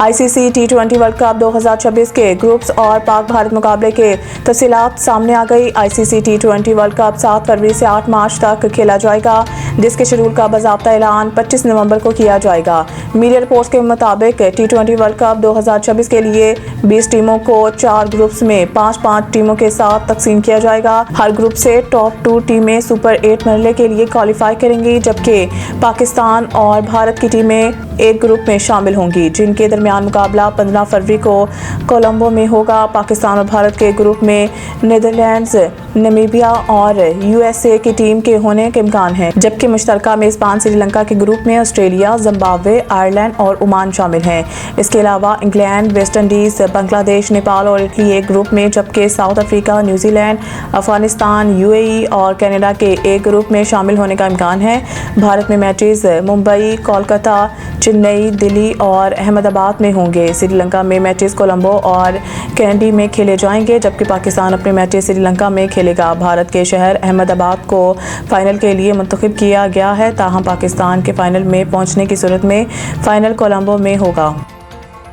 ICC टी20 world cup 2026 के groups और पाक भारत मुकाबले के तफसीलात सामने आ गई। आईसीसी टी20 वर्ल्ड कप 7 फरवरी से 8 मार्च तक खेला जाएगा, जिसके शेड्यूल का बाज़ाब्ता ऐलान 25 नवंबर को किया जाएगा। मीडिया रिपोर्ट्स के मुताबिक टी20 वर्ल्ड कप 2026 के लिए 20 टीमों को 4 ग्रुप्स में 5-5 टीमों के साथ तकसीम किया जाएगा। हर ग्रुप से टॉप 2 टीमें सुपर 8 मरहले के लिए क्वालिफाई करेंगी, जबकि पाकिस्तान और भारत की टीमें एक ग्रुप में शामिल होंगी, जिनके दरमियान मुकाबला 15 फरवरी को कोलंबो में होगा। पाकिस्तान और भारत के ग्रुप में नीदरलैंड्स, नामीबिया और यूएसए की टीम के होने के इम्कान हैं, जबकि मुश्तरका मेज़बान श्रीलंका के ग्रुप में ऑस्ट्रेलिया, जिम्बाब्वे, आयरलैंड और ओमान शामिल हैं। इसके अलावा England, West Indies, Bangladesh, Nepal और इटली एक ग्रुप में, जबकि south Africa, New Zealand, Afghanistan, UAE और कनाडा के एक ग्रुप में शामिल होने का इम्कान है। भारत में मैचेस मुंबई, कोलकाता, चेन्नई, दिल्ली और अहमदाबाद में होंगे। श्रीलंका में मैचेस कोलंबो और कैंडी में खेले जाएंगे, जबकि पाकिस्तान अपने मैचेस श्रीलंका में खेलेगा। भारत के शहर अहमदाबाद को फाइनल के लिए मुंतखब किया गया है, ताहम पाकिस्तान के फाइनल में पहुंचने की सूरत में फाइनल कोलंबो में होगा।